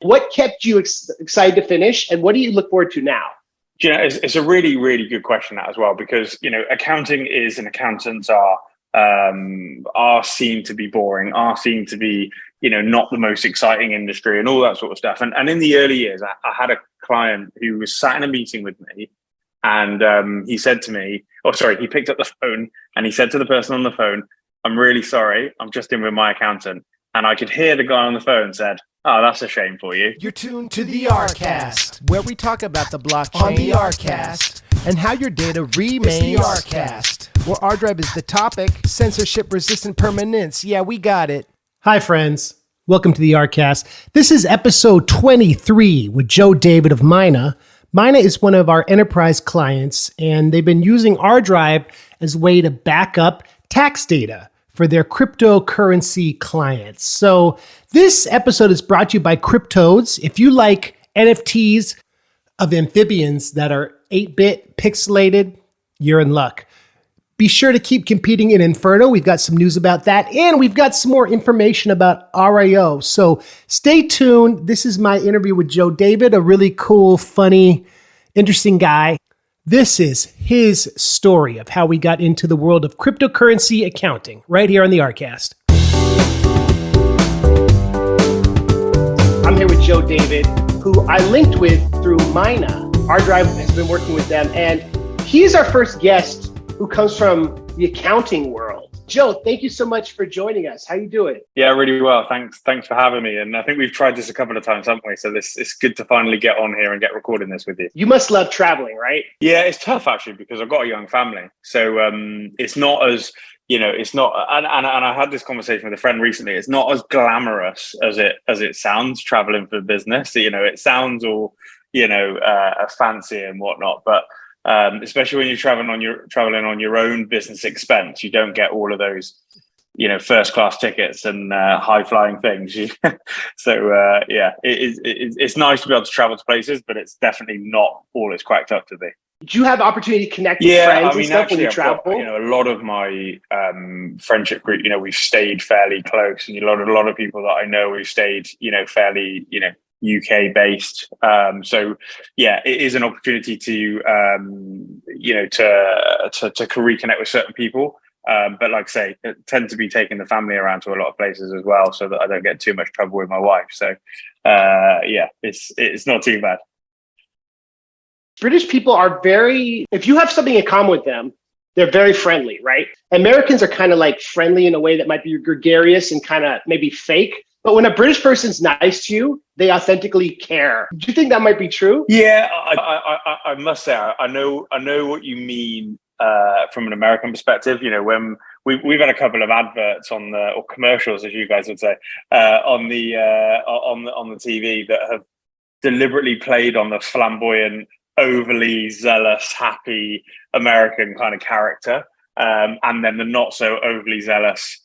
What kept you excited to finish, and what do you look forward to now? You know, it's a really, really good question that as well, because, you know, accounting is, and accountants are seen to be boring, are seen to be, you know, not the most exciting industry and all that sort of stuff. And in the early years, I had a client who was sat in a meeting with me, and he said to me, he picked up the phone and he said to the person on the phone, "I'm really sorry, I'm just in with my accountant." And I could hear the guy on the phone said, "Oh, that's a shame for you." You're tuned to the ArCast, where we talk about the blockchain on the ArCast and how your data remains the ArCast, where ArDrive is the topic, censorship-resistant permanence. Yeah, we got it. Hi, friends. Welcome to the ArCast. This is episode 23 with Joe David of Myna. Myna is one of our enterprise clients, and they've been using ArDrive as a way to back up tax data for their cryptocurrency clients. So this episode is brought to you by Cryptodes. If you like NFTs of amphibians that are 8-bit pixelated, you're in luck. Be sure to keep competing in Inferno. We've got some news about that, and we've got some more information about RIO. So stay tuned. This is my interview with Joe David, a really cool, funny, interesting guy. This is his story of how we got into the world of cryptocurrency accounting right here on the ArCast. I'm here with Joe David, who I linked with through Myna. ArDrive has been working with them, and he's our first guest who comes from the accounting world. Joe, thank you so much for joining us. How you doing? Yeah, really well. Thanks for having me. And I think we've tried this a couple of times, haven't we? So it's good to finally get on here and get recording this with you. You must love traveling, right? Yeah, it's tough actually, because I've got a young family. So it's not as, you know, it's not, and I had this conversation with a friend recently. It's not as glamorous as it sounds, traveling for business. You know, it sounds all, you know, fancy and whatnot, but especially when you're traveling on your own business expense, you don't get all of those, you know, first class tickets and high flying things. So it's nice to be able to travel to places, but it's definitely not all it's cracked up to be. Do you have opportunity to connect with friends and stuff when you travel? You know, a lot of my friendship group, you know, we've stayed fairly close, and a lot of people that I know, we've stayed, you know, fairly, you know, UK based. So yeah, it is an opportunity to, you know, to reconnect with certain people. But like I say, I tend to be taking the family around to a lot of places as well, so that I don't get too much trouble with my wife. So yeah, it's not too bad. British people are if you have something in common with them, they're very friendly, right? Americans are kind of like friendly in a way that might be gregarious and kind of maybe fake. But when a British person's nice to you, they authentically care. Do you think that might be true? Yeah, I must say, I know what you mean from an American perspective. You know, when we've had a couple of adverts or commercials, as you guys would say, on the TV that have deliberately played on the flamboyant, overly zealous, happy American kind of character, and then the not so overly zealous,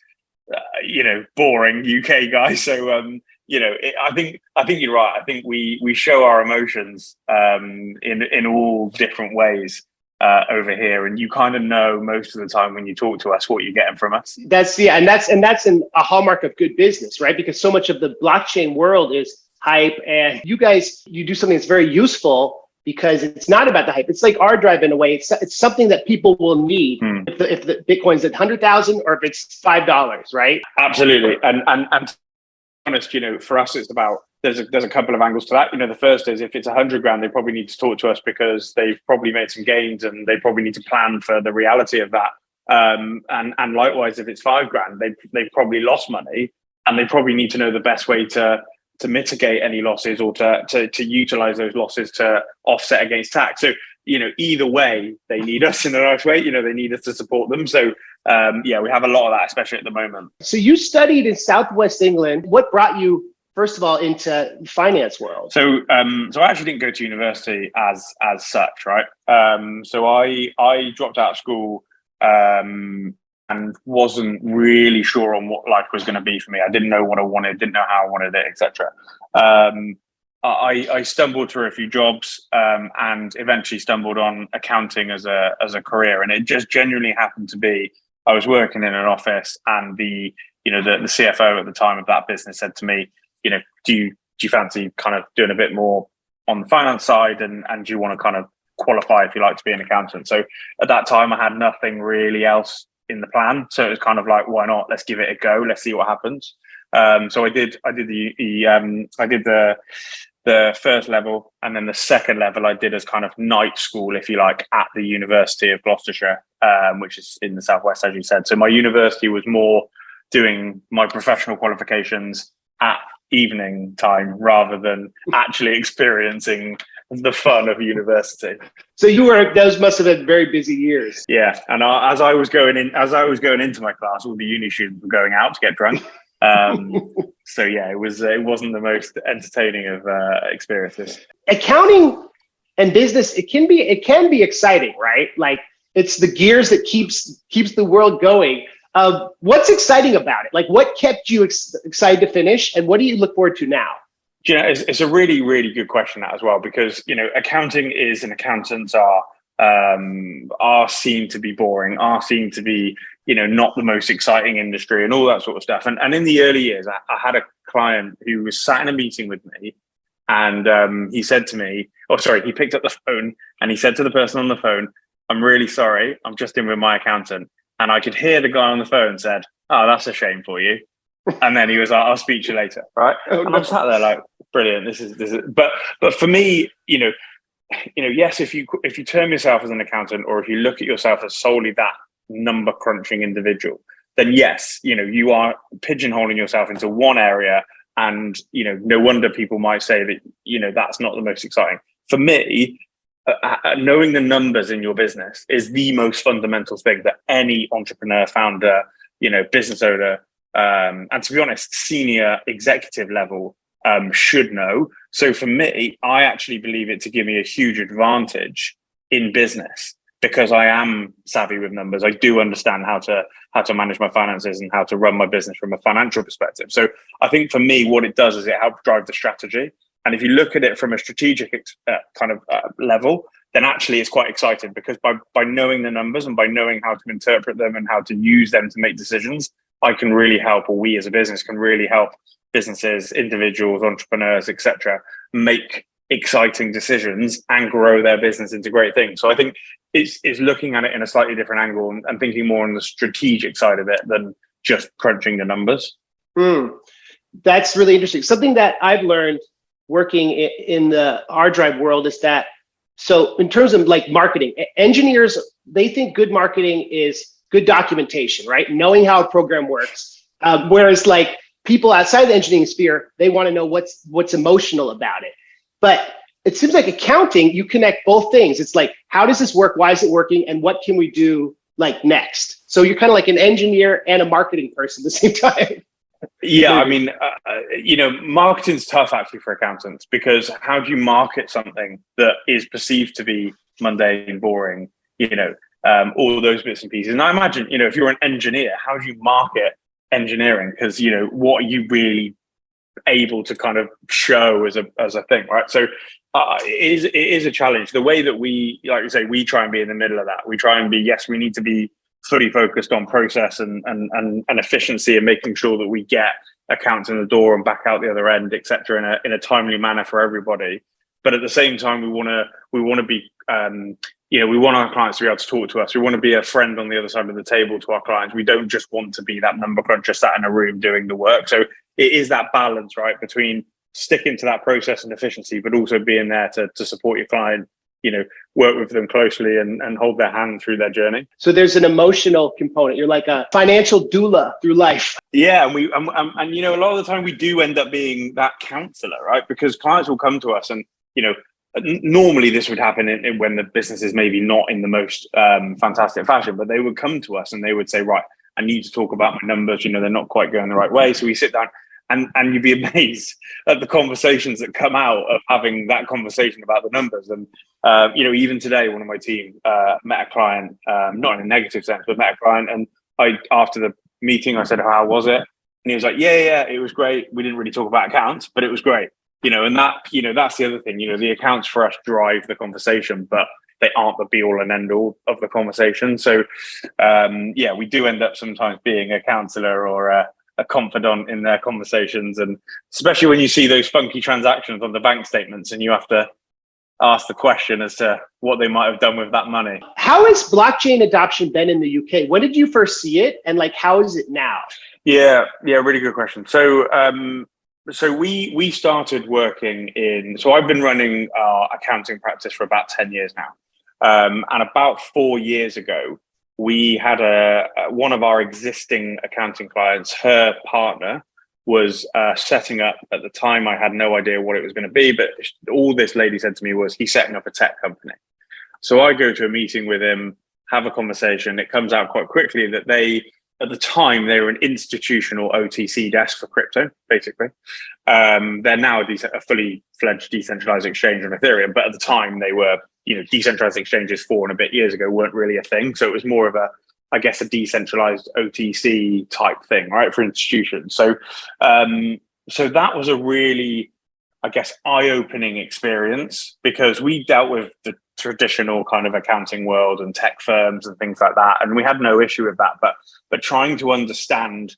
you know, boring UK guy. So you know, I think you're right. I think we show our emotions in all different ways over here, and you kind of know most of the time when you talk to us what you're getting from us. That's a hallmark of good business, right? Because so much of the blockchain world is hype, and you do something that's very useful, because it's not about the hype. It's like ArDrive in a way. It's something that people will need if the Bitcoin's at 100,000 or if it's $5, right? Absolutely. And to be honest, you know, for us, it's about, there's a couple of angles to that. You know, the first is, if it's 100 grand, they probably need to talk to us because they've probably made some gains and they probably need to plan for the reality of that. And likewise, if it's 5 grand, they've probably lost money, and they probably need to know the best way to mitigate any losses, or to utilize those losses to offset against tax. So, you know, either way, they need us in a nice way. You know, they need us to support them. So yeah, we have a lot of that, especially at the moment. So you studied in Southwest England. What brought you, first of all, into the finance world? So I actually didn't go to university as such, right? So I dropped out of school and wasn't really sure on what life was going to be for me. I didn't know what I wanted, didn't know how I wanted it, etc. I stumbled through a few jobs and eventually stumbled on accounting as a career, and it just genuinely happened to be, I was working in an office, and the CFO at the time of that business said to me, you know, do do you fancy kind of doing a bit more on the finance side, and do you want to kind of qualify, if you like, to be an accountant? So at that time, I had nothing really else in the plan. So it was kind of like, why not? Let's give it a go. Let's see what happens. So I did the first level, and then the second level I did as kind of night school, if you like, at the University of Gloucestershire, which is in the southwest, as you said. So my university was more doing my professional qualifications at evening time rather than actually experiencing the fun of university. So those must have been very busy years. Yeah, and as I was going into my class, all the uni students were going out to get drunk. So yeah, it wasn't the most entertaining of experiences. Accounting and business, it can be exciting, right? Like, it's the gears that keeps the world going. What's exciting about it? Like, what kept you excited to finish, and what do you look forward to now? Do you know, it's a really, really good question, that as well, because, you know, accounting is, and accountants are seen to be boring, are seen to be, you know, not the most exciting industry and all that sort of stuff. And in the early years, I had a client who was sat in a meeting with me, and he said to me, he picked up the phone and he said to the person on the phone, "I'm really sorry, I'm just in with my accountant." And I could hear the guy on the phone said, "Oh, that's a shame for you." And then he was like, "I'll speak to you later." Right. And I'm sat there like, brilliant. This is, but for me, you know, yes, if you term yourself as an accountant, or if you look at yourself as solely that number crunching individual, then yes, you know, you are pigeonholing yourself into one area, and, you know, no wonder people might say that, you know, that's not the most exciting. For me, knowing the numbers in your business is the most fundamental thing that any entrepreneur, founder, you know, business owner, and to be honest, senior executive level should know. So for me, I actually believe it to give me a huge advantage in business, because I am savvy with numbers. I do understand how to manage my finances and how to run my business from a financial perspective. So I think for me, what it does is it helps drive the strategy. And if you look at it from a strategic level, then actually it's quite exciting, because by knowing the numbers and by knowing how to interpret them and how to use them to make decisions, I can really help, or we as a business can really help businesses, individuals, entrepreneurs, etc., make exciting decisions and grow their business into great things. So I think it's looking at it in a slightly different angle and thinking more on the strategic side of it than just crunching the numbers. That's really interesting. Something that I've learned working in the ArDrive world is that, so in terms of like marketing, engineers, they think good marketing is good documentation, right? Knowing how a program works. Whereas like people outside the engineering sphere, they want to know what's emotional about it. But it seems like accounting, you connect both things. It's like, how does this work? Why is it working? And what can we do like next? So you're kind of like an engineer and a marketing person at the same time. Yeah, I mean, you know, marketing's tough actually for accountants, because how do you market something that is perceived to be mundane, boring, you know, all those bits and pieces? And I imagine, you know, if you're an engineer, how do you market engineering? Because, you know, what are you really able to kind of show as a thing, right? So it is a challenge. The way that we, like you say, we try and be in the middle of that. We try and be, yes, we need to be fully focused on process and efficiency, and making sure that we get accounts in the door and back out the other end, etc., in a timely manner for everybody. But at the same time, we want to be, you know, we want our clients to be able to talk to us. We want to be a friend on the other side of the table to our clients. We don't just want to be that number cruncher sat in a room doing the work. So it is that balance, right, between sticking to that process and efficiency, but also being there to support your client, you know, work with them closely and hold their hand through their journey. So there's an emotional component. You're like a financial doula through life. Yeah, and you know, a lot of the time we do end up being that counselor, right? Because clients will come to us, and, you know, normally this would happen when the business is maybe not in the most fantastic fashion, but they would come to us and they would say, right, I need to talk about my numbers. You know, they're not quite going the right way. So we sit down, and you'd be amazed at the conversations that come out of having that conversation about the numbers. And, you know, even today, one of my team met a client, not in a negative sense, but met a client. And after the meeting, I said, how was it? And he was like, yeah, it was great. We didn't really talk about accounts, but it was great. You know, and that, you know, that's the other thing, you know, the accounts for us drive the conversation, but they aren't the be all and end all of the conversation. So, yeah, we do end up sometimes being a counselor or a confidant in their conversations, and especially when you see those funky transactions on the bank statements and you have to ask the question as to what they might have done with that money. How has blockchain adoption been in the UK? When did you first see it, and like how is it now? Yeah, really good question. So we started working in. So I've been running our accounting practice for about 10 years now, and about 4 years ago, we had one of our existing accounting clients. Her partner was setting up, at the time I had no idea what it was going to be, but all this lady said to me was, he's setting up a tech company. So I go to a meeting with him, have a conversation. It comes out quite quickly that at the time, they were an institutional OTC desk for crypto, basically. They're now a fully fledged decentralized exchange on Ethereum, but at the time they were, decentralized exchanges 4 and a bit years ago weren't really a thing. So it was more of a decentralized OTC type thing, right, for institutions. So that was a really, eye-opening experience, because we dealt with the traditional kind of accounting world and tech firms and things like that, and we had no issue with that. But trying to understand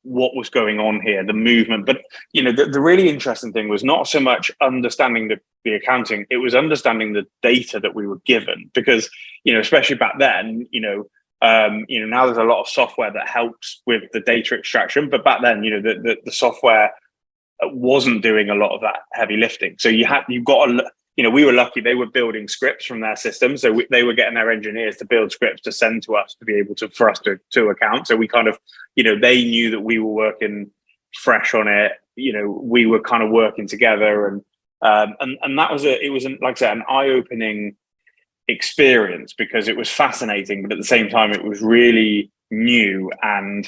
what was going on here, the movement. But the really interesting thing was not so much understanding the accounting; it was understanding the data that we were given, because especially back then, now there's a lot of software that helps with the data extraction, but back then, the software wasn't doing a lot of that heavy lifting. So we were lucky; they were building scripts from their system, so they were getting their engineers to build scripts to send to us to be able for us to account. So we kind of, they knew that we were working fresh on it. We were kind of working together, and that was like I said, an eye-opening experience, because it was fascinating, but at the same time it was really new. And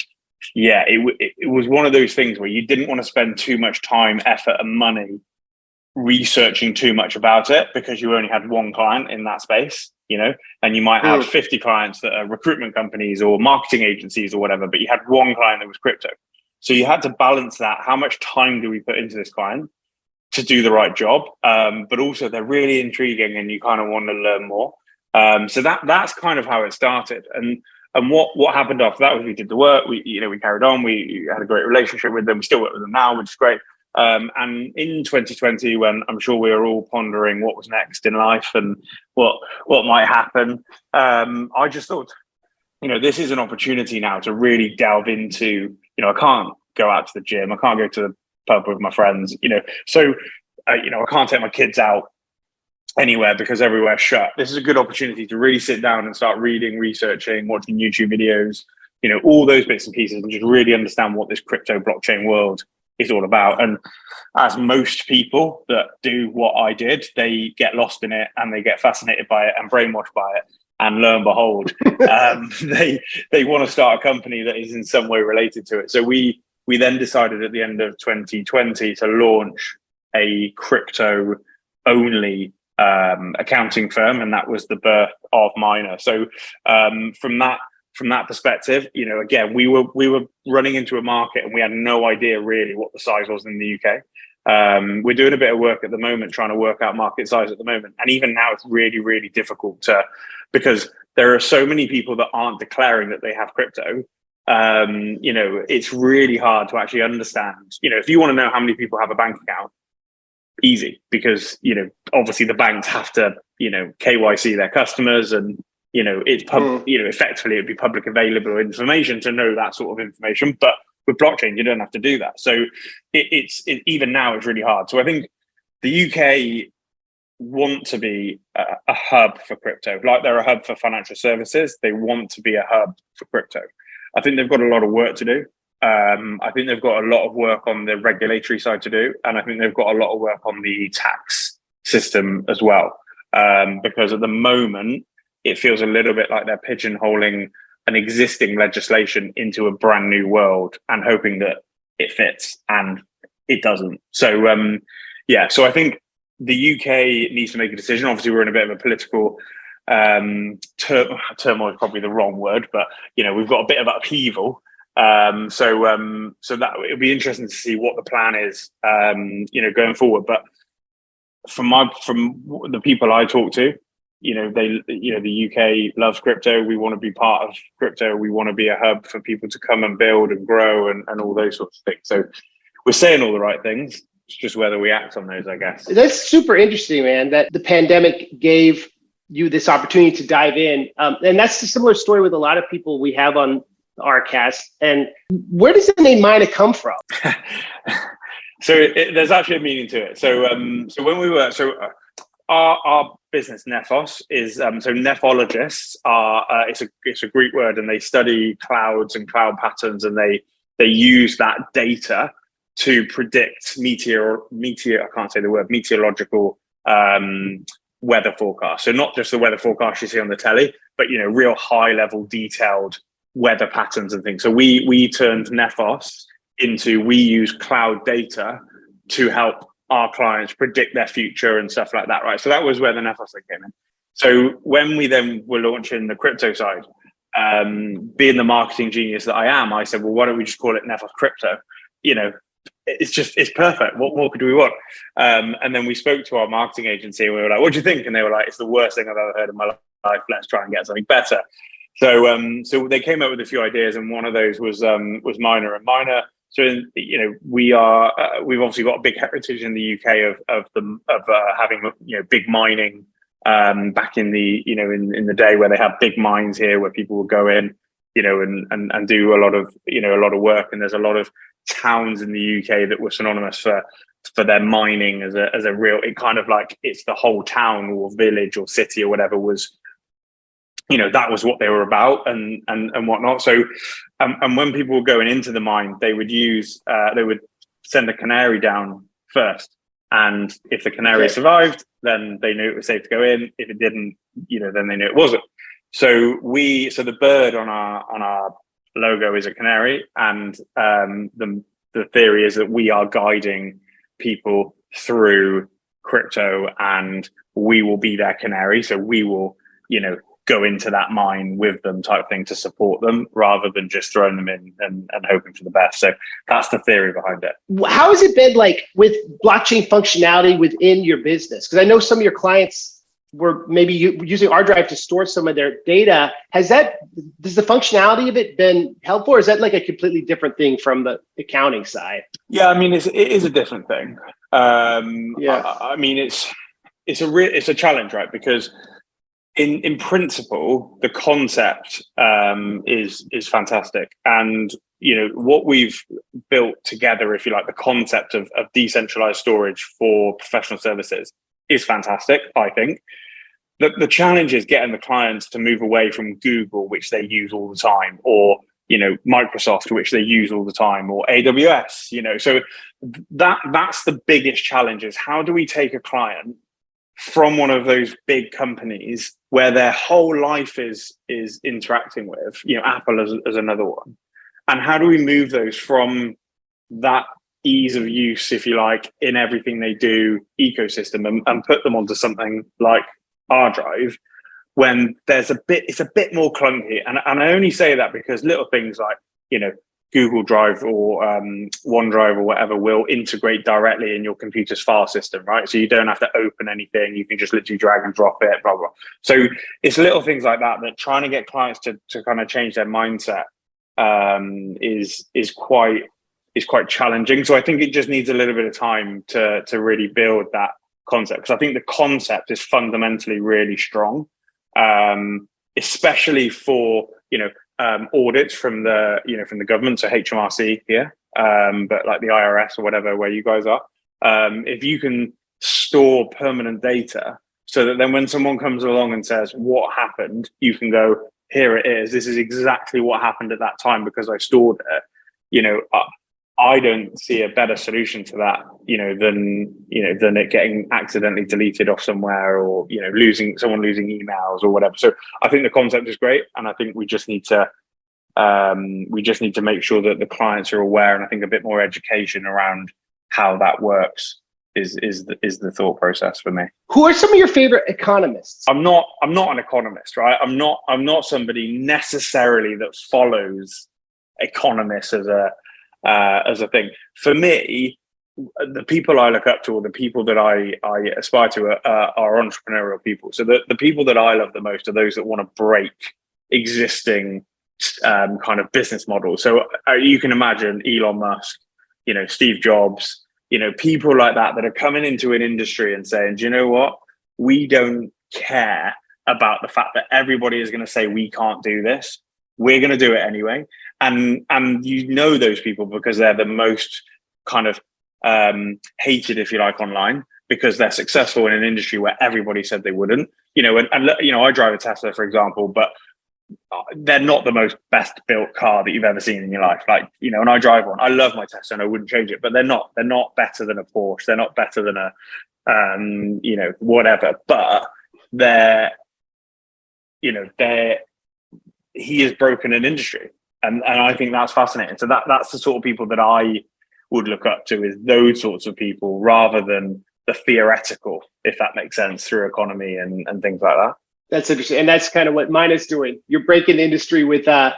it was one of those things where you didn't want to spend too much time, effort and money researching too much about it, because you only had one client in that space, and you might have 50 clients that are recruitment companies or marketing agencies or whatever, but you had one client that was crypto. So you had to balance that. How much time do we put into this client to do the right job? But also they're really intriguing and you kind of want to learn more. So that's kind of how it started. And what happened after that was we did the work. We carried on. We had a great relationship with them. We still work with them now, which is great. And in 2020, when I'm sure we were all pondering what was next in life and what might happen, I just thought, this is an opportunity now to really delve into, I can't go out to the gym. I can't go to the pub with my friends, so, I can't take my kids out anywhere because everywhere's shut. This is a good opportunity to really sit down and start reading, researching, watching YouTube videos, all those bits and pieces, and just really understand what this crypto blockchain world is all about. And as most people that do what I did, they get lost in it and they get fascinated by it and brainwashed by it. And lo and behold, they want to start a company that is in some way related to it. So we then decided at the end of 2020 to launch a crypto only accounting firm, and that was the birth of Myna. So from that perspective, again, we were running into a market and we had no idea really what the size was in the UK. We're doing a bit of work at the moment, trying to work out market size at the moment. And even now it's really, really difficult because there are so many people that aren't declaring that they have crypto. It's really hard to actually understand. If you want to know how many people have a bank account, easy, because, obviously the banks have to, KYC their customers, and, it's effectively it'd be public available information to know that sort of information. But with blockchain, you don't have to do that. So it's even now it's really hard. So I think the UK want to be a hub for crypto, like they're a hub for financial services. They want to be a hub for crypto. I think they've got a lot of work to do. I think they've got a lot of work on the regulatory side to do, and I think they've got a lot of work on the tax system as well. Because at the moment, it feels a little bit like they're pigeonholing an existing legislation into a brand new world and hoping that it fits, and it doesn't. So, so I think the UK needs to make a decision. Obviously, we're in a bit of a political turmoil is probably the wrong word, but we've got a bit of upheaval. So that it'll be interesting to see what the plan is, going forward. But from the people I talk to, the UK loves crypto. We want to be part of crypto. We want to be a hub for people to come and build and grow and all those sorts of things. So we're saying all the right things. It's just whether we act on those, I guess. That's super interesting, man, that the pandemic gave you this opportunity to dive in. And that's a similar story with a lot of people we have on ArCast. And where does the name Myna come from? So there's actually a meaning to it. So when we were, our business Nephos is, so nephologists are, it's a Greek word, and they study clouds and cloud patterns, and they use that data to predict meteorological weather forecast. So not just the weather forecast you see on the telly, but real high level detailed weather patterns and things. So we turned Nephos into, we use cloud data to help our clients predict their future and stuff like that, right? So that was where the Nephos thing came in. So when we then were launching the crypto side, being the marketing genius that I am, I said, well, why don't we just call it Nephos Crypto? It's perfect. What more could we want? And then we spoke to our marketing agency and we were like, what do you think? And they were like, it's the worst thing I've ever heard in my life. Let's try and get something better. So they came up with a few ideas, and one of those was Myna. And Myna, so we've obviously got a big heritage in the UK of having big mining back in the in the day where they had big mines here where people would go in and do a lot of work. And there's a lot of towns in the UK that were synonymous for their mining as a real, it kind of like it's the whole town or village or city or whatever was, that was what they were about and whatnot. So and when people were going into the mine, they would send a canary down first, and if the canary survived, then they knew it was safe to go in. If it didn't, then they knew it wasn't. So the bird on our logo is a canary, and the theory is that we are guiding people through crypto, and we will be their canary. So we will go into that mine with them, type thing, to support them rather than just throwing them in and hoping for the best. So that's the theory behind it. How has it been like with blockchain functionality within your business? Because I know some of your clients were maybe using ArDrive to store some of their data. Does the functionality of it been helpful, or is that like a completely different thing from the accounting side? Yeah, I mean, it is a different thing. I mean, it's a challenge, right? Because in principle, the concept is fantastic, and what we've built together, if you like, the concept of decentralized storage for professional services is fantastic. I think the challenge is getting the clients to move away from Google, which they use all the time, or Microsoft, which they use all the time, or AWS. So that's the biggest challenge: is how do we take a client from one of those big companies where their whole life is interacting with, Apple as another one, and how do we move those from that ease of use, if you like, in everything they do ecosystem and put them onto something like ArDrive, when it's a bit more clunky. And I only say that because little things like Google Drive or OneDrive or whatever will integrate directly in your computer's file system, right? So you don't have to open anything. You can just literally drag and drop it, blah, blah. So it's little things like that trying to get clients to kind of change their mindset is quite challenging. So I think it just needs a little bit of time to really build that concept, because I think the concept is fundamentally really strong, especially for audits from the government, so HMRC here, but like the IRS or whatever, where you guys are. If you can store permanent data, so that then when someone comes along and says, what happened, you can go, here it is. This is exactly what happened at that time because I stored it. I don't see a better solution to that, than it getting accidentally deleted off somewhere, or losing emails or whatever. So I think the concept is great, and I think we just need to make sure that the clients are aware, and I think a bit more education around how that works is the thought process for me. Who are some of your favorite economists? I'm not an economist, right? I'm not somebody necessarily that follows economists as a thing. For me, the people I look up to, or the people that I aspire to, are entrepreneurial people. So the people that I love the most are those that want to break existing kind of business models. So you can imagine Elon Musk, Steve Jobs, people like that are coming into an industry and saying, do you know what? We don't care about the fact that everybody is going to say we can't do this. We're going to do it anyway. And those people because they're the most kind of hated, if you like, online, because they're successful in an industry where everybody said they wouldn't. I drive a Tesla, for example, but they're not the most best built car that you've ever seen in your life. And I drive one. I love my Tesla and I wouldn't change it, but they're not better than a Porsche. They're not better than a whatever, but he has broken an industry. And I think that's fascinating. So that's the sort of people that I would look up to, is those sorts of people, rather than the theoretical, if that makes sense, through economy and things like that. That's interesting. And that's kind of what Myna's doing. You're breaking the industry with a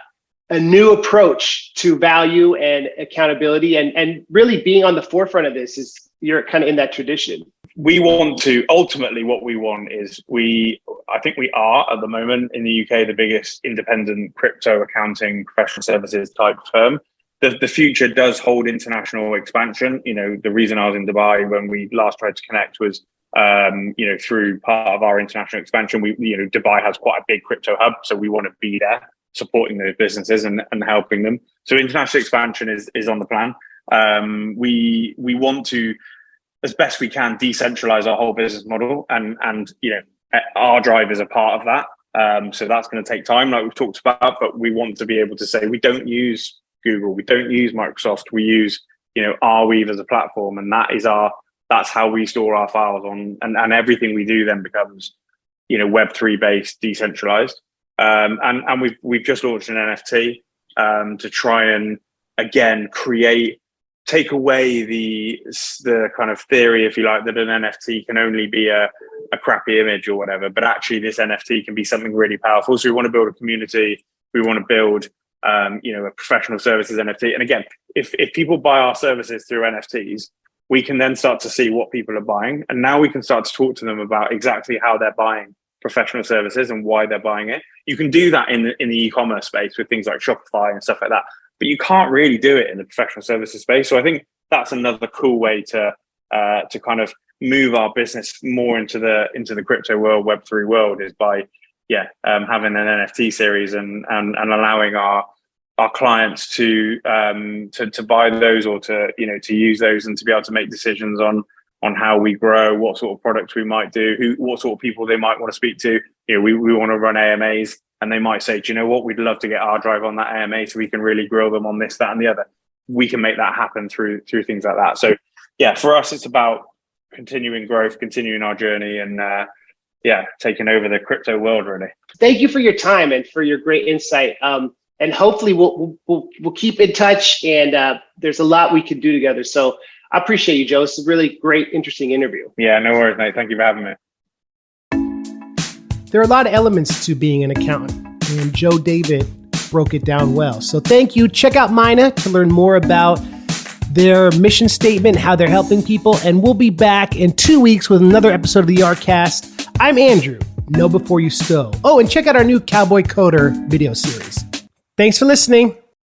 new approach to value and accountability, and really being on the forefront of this. Is you're kind of in that tradition. We want to, ultimately what we want is, I think we are at the moment in the UK the biggest independent crypto accounting professional services type firm. The future does hold international expansion. The reason I was in Dubai when we last tried to connect was through part of our international expansion. Dubai has quite a big crypto hub, so we want to be there supporting those businesses and helping them. So international expansion is on the plan. We want to, as best we can, decentralize our whole business model, and ArDrive is a part of that. So that's going to take time, like we've talked about, but we want to be able to say we don't use Google, we don't use Microsoft, we use ArWeave as a platform, and that's how we store our files on, and everything we do then becomes Web3 based, decentralized. And we've just launched an NFT to try and again take away the kind of theory, if you like, that an NFT can only be a crappy image or whatever, but actually this NFT can be something really powerful. So we want to build a community. We want to build a professional services NFT. And again, if people buy our services through NFTs, we can then start to see what people are buying. And now we can start to talk to them about exactly how they're buying professional services and why they're buying it. You can do that in the e-commerce space with things like Shopify and stuff like that, but you can't really do it in the professional services space. So I think that's another cool way to kind of move our business more into the crypto world, Web3 world, is by having an NFT series and allowing our clients to buy those, or to use those, and to be able to make decisions on how we grow, what sort of products we might do, what sort of people they might want to speak to. We want to run AMAs, and they might say, do you know what, we'd love to get ArDrive on that AMA so we can really grill them on this, that, and the other. We can make that happen through things like that. So for us, it's about continuing growth, continuing our journey, and taking over the crypto world, really. Thank you for your time and for your great insight. And hopefully we'll keep in touch, and there's a lot we can do together. So I appreciate you, Joe. It's a really great, interesting interview. Yeah, no worries, mate. Thank you for having me. There are a lot of elements to being an accountant, and Joe David broke it down well. So thank you. Check out Myna to learn more about their mission statement, how they're helping people, and we'll be back in 2 weeks with another episode of the ArCast. I'm Andrew. Know before you stow. Oh, and check out our new Cowboy Coder video series. Thanks for listening.